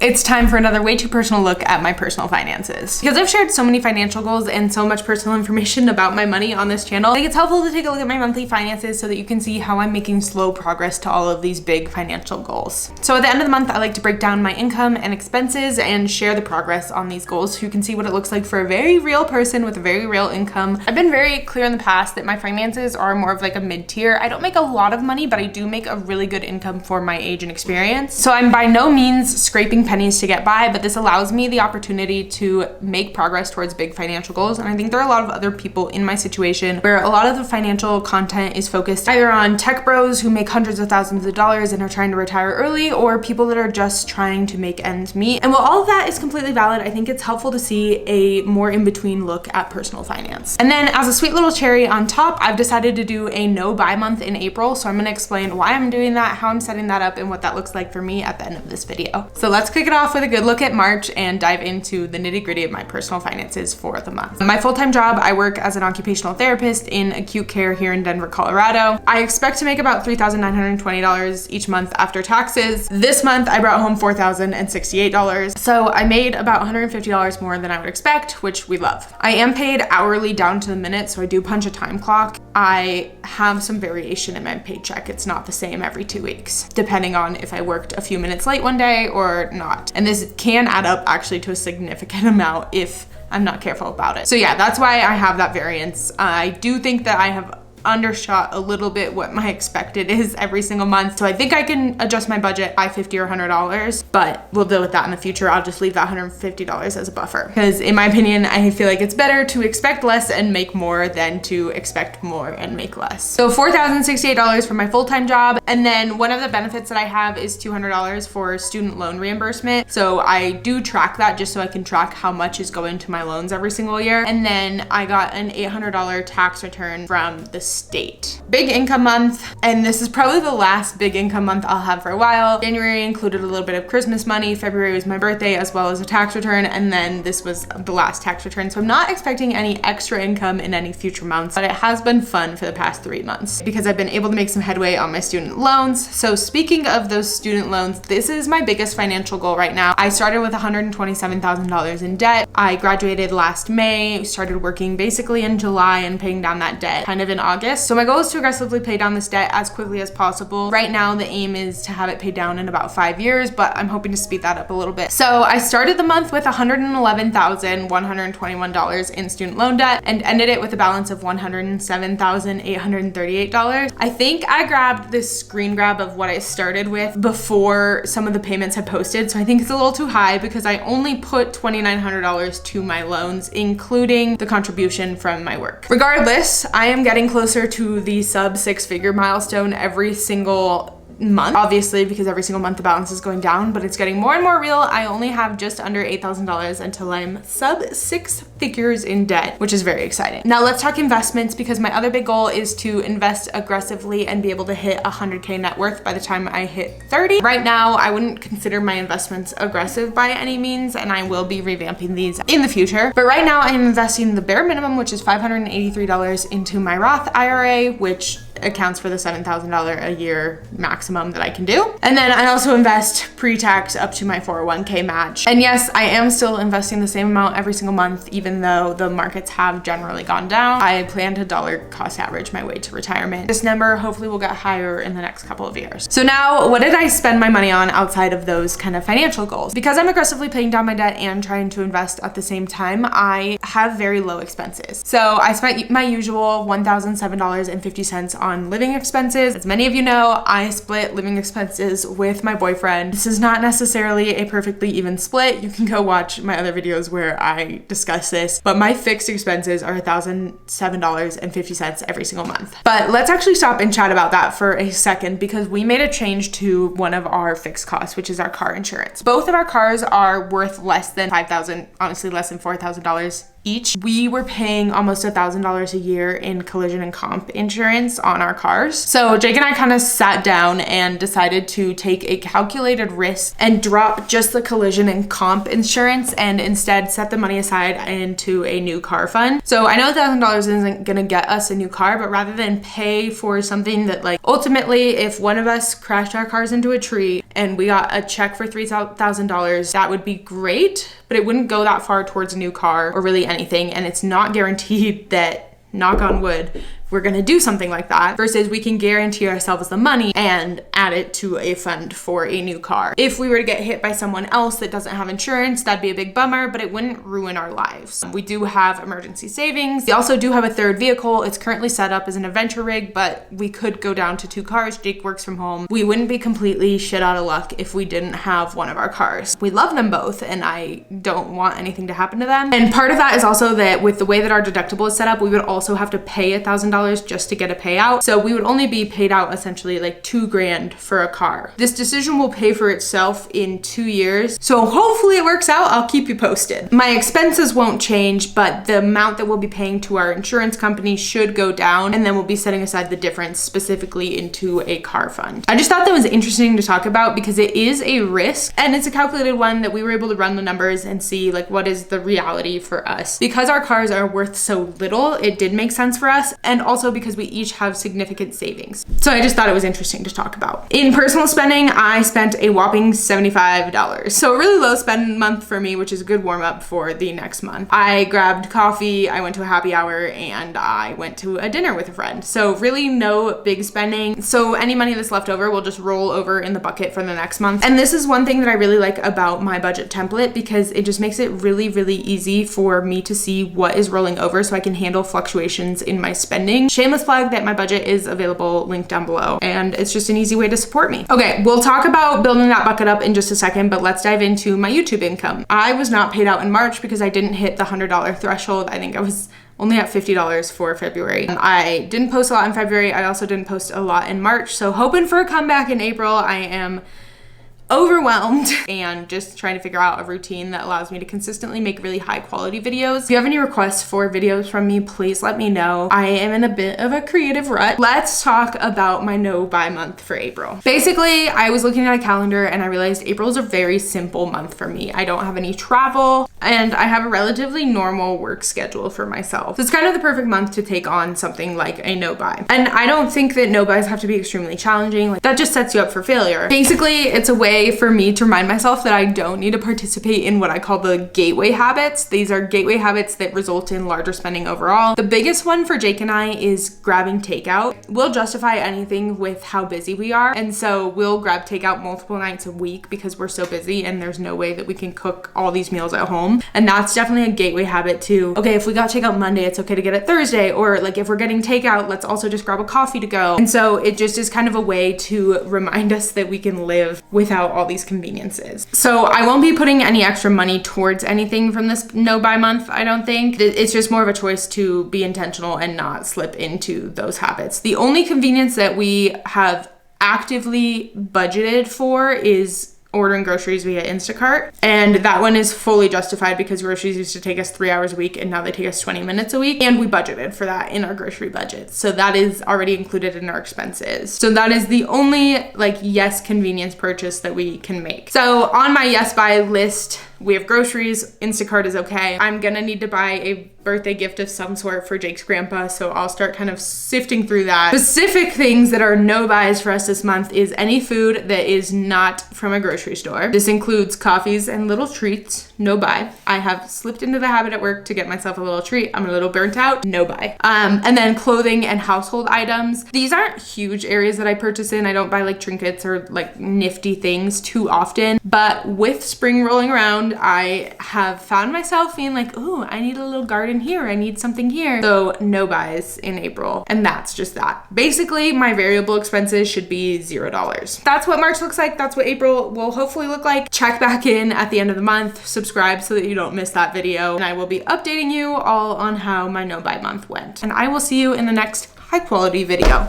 It's time for another way too personal look at my personal finances. Because I've shared so many financial goals and so much personal information about my money on this channel, I think it's helpful to take a look at my monthly finances so that you can see how I'm making slow progress to all of these big financial goals. So at the end of the month, I like to break down my income and expenses and share the progress on these goals so you can see what it looks like for a very real person with a very real income. I've been very clear in the past that my finances are more of like a mid-tier. I don't make a lot of money, but I do make a really good income for my age and experience. So I'm by no means scraping pennies to get by, but this allows me the opportunity to make progress towards big financial goals. And I think there are a lot of other people in my situation where a lot of the financial content is focused either on tech bros who make hundreds of thousands of dollars and are trying to retire early, or people that are just trying to make ends meet. And while all of that is completely valid, I think it's helpful to see a more in-between look at personal finance. And then as a sweet little cherry on top, I've decided to do a no buy month in April. So I'm going to explain why I'm doing that, how I'm setting that up, and what that looks like for me at the end of this video. So let's kick it off with a good look at March and dive into the nitty-gritty of my personal finances for the month. My full-time job, I work as an occupational therapist in acute care here in Denver, Colorado. I expect to make about $3,920 each month after taxes. This month, I brought home $4,068. So I made about $150 more than I would expect, which we love. I am paid hourly down to the minute, so I do punch a time clock. I have some variation in my paycheck. It's not the same every 2 weeks, depending on if I worked a few minutes late one day or not. And this can add up actually to a significant amount if I'm not careful about it. So yeah, that's why I have that variance. I do think that I have undershot a little bit what my expected is every single month. So I think I can adjust my budget by $50 or $100, but we'll deal with that in the future. I'll just leave that $150 as a buffer. Because in my opinion, I feel like it's better to expect less and make more than to expect more and make less. So $4,068 for my full-time job. And then one of the benefits that I have is $200 for student loan reimbursement. So I do track that just so I can track how much is going to my loans every single year. And then I got an $800 tax return from the state. Big income month, and this is probably the last big income month I'll have for a while. January included a little bit of Christmas money, February was my birthday as well as a tax return, and then this was the last tax return. So I'm not expecting any extra income in any future months, but it has been fun for the past 3 months because I've been able to make some headway on my student loans. So speaking of those student loans, this is my biggest financial goal right now. I started with $127,000 in debt. I graduated last May, started working basically in July and paying down that debt kind of in August. So my goal is to aggressively pay down this debt as quickly as possible. Right now, the aim is to have it paid down in about 5 years, but I'm hoping to speed that up a little bit. So I started the month with $111,121 in student loan debt and ended it with a balance of $107,838. I think I grabbed this screen grab of what I started with before some of the payments had posted. So I think it's a little too high because I only put $2,900 to my loans, including the contribution from my work. Regardless, I am getting closer to the sub 6-figure milestone every single month, obviously, because every single month the balance is going down, but it's getting more and more real. I only have just under $8,000 until I'm sub 6 figures in debt, which is very exciting. Now let's talk investments, because my other big goal is to invest aggressively and be able to hit 100K net worth by the time I hit 30. Right now, I wouldn't consider my investments aggressive by any means, and I will be revamping these in the future. But right now I'm investing the bare minimum, which is $583 into my Roth IRA, which accounts for the $7,000 a year maximum that I can do. And then I also invest pre-tax up to my 401k match. And yes, I am still investing the same amount every single month, even though the markets have generally gone down. I plan to dollar cost average my way to retirement. This number hopefully will get higher in the next couple of years. So now, what did I spend my money on outside of those kind of financial goals? Because I'm aggressively paying down my debt and trying to invest at the same time, I have very low expenses. So I spent my usual $1,007.50 on living expenses. As many of you know, I split living expenses with my boyfriend. This is not necessarily a perfectly even split. You can go watch my other videos where I discuss this, but my fixed expenses are $1,007.50 every single month. But let's actually stop and chat about that for a second, because we made a change to one of our fixed costs, which is our car insurance. Both of our cars are worth less than $5,000, honestly less than $4,000 each. We were paying almost $1,000 a year in collision and comp insurance on our cars. So Jake and I kind of sat down and decided to take a calculated risk and drop just the collision and comp insurance and instead set the money aside into a new car fund. So I know $1,000 isn't gonna get us a new car, but rather than pay for something that, like, ultimately if one of us crashed our cars into a tree and we got a check for $3,000, that would be great, but it wouldn't go that far towards a new car or really anything, and it's not guaranteed that, knock on wood, we're gonna do something like that, versus we can guarantee ourselves the money and add it to a fund for a new car. If we were to get hit by someone else that doesn't have insurance, that'd be a big bummer, but it wouldn't ruin our lives. We do have emergency savings. We also do have a third vehicle. It's currently set up as an adventure rig, but we could go down to 2 cars. Jake works from home. We wouldn't be completely shit out of luck if we didn't have one of our cars. We love them both, and I don't want anything to happen to them. And part of that is also that with the way that our deductible is set up, we would also have to pay $1,000 just to get a payout. So we would only be paid out essentially like $2,000 for a car. This decision will pay for itself in 2 years. So hopefully it works out. I'll keep you posted. My expenses won't change, but the amount that we'll be paying to our insurance company should go down, and then we'll be setting aside the difference specifically into a car fund. I just thought that was interesting to talk about because it is a risk, and it's a calculated one that we were able to run the numbers and see like what is the reality for us. Because our cars are worth so little, it did make sense for us, and also because we each have significant savings. So I just thought it was interesting to talk about. In personal spending, I spent a whopping $75. So a really low spend month for me, which is a good warm up for the next month. I grabbed coffee, I went to a happy hour, and I went to a dinner with a friend. So really no big spending. So any money that's left over will just roll over in the bucket for the next month. And this is one thing that I really like about my budget template because it just makes it really, really easy for me to see what is rolling over so I can handle fluctuations in my spending. Shameless plug that my budget is available, linked down below, and it's just an easy way to support me. Okay, we'll talk about building that bucket up in just a second, but let's dive into my YouTube income. I was not paid out in March because I didn't hit the $100 threshold. I think I was only at $50 for February. I didn't post a lot in February. I also didn't post a lot in March, so hoping for a comeback in April. I am overwhelmed and just trying to figure out a routine that allows me to consistently make really high quality videos. If you have any requests for videos from me, please let me know. I am in a bit of a creative rut. Let's talk about my no buy month for April. Basically, I was looking at a calendar and I realized April is a very simple month for me. I don't have any travel and I have a relatively normal work schedule for myself. So it's kind of the perfect month to take on something like a no buy. And I don't think that no buys have to be extremely challenging. Like that just sets you up for failure. Basically, it's a way for me to remind myself that I don't need to participate in what I call the gateway habits. These are gateway habits that result in larger spending overall. The biggest one for Jake and I is grabbing takeout. We'll justify anything with how busy we are. And so we'll grab takeout multiple nights a week because we're so busy and there's no way that we can cook all these meals at home. And that's definitely a gateway habit too. Okay, if we got takeout Monday, it's okay to get it Thursday. Or like if we're getting takeout, let's also just grab a coffee to go. And so it just is kind of a way to remind us that we can live without all these conveniences. So I won't be putting any extra money towards anything from this no buy month, I don't think. It's just more of a choice to be intentional and not slip into those habits. The only convenience that we have actively budgeted for is ordering groceries via Instacart. And that one is fully justified because groceries used to take us 3 hours a week and now they take us 20 minutes a week. And we budgeted for that in our grocery budget. So that is already included in our expenses. So that is the only like yes convenience purchase that we can make. So on my yes buy list, we have groceries. Instacart is okay. I'm gonna need to buy a birthday gift of some sort for Jake's grandpa, so I'll start kind of sifting through that. Specific things that are no buys for us this month is any food that is not from a grocery store. This includes coffees and little treats, no buy. I have slipped into the habit at work to get myself a little treat. I'm a little burnt out, no buy. And then clothing and household items. These aren't huge areas that I purchase in. I don't buy like trinkets or like nifty things too often, but with spring rolling around, I have found myself being like, ooh, I need a little garden here. I need something here. So no buys in April. And that's just that. Basically, my variable expenses should be $0. That's what March looks like. That's what April will hopefully look like. Check back in at the end of the month. Subscribe so that you don't miss that video. And I will be updating you all on how my no buy month went. And I will see you in the next high quality video.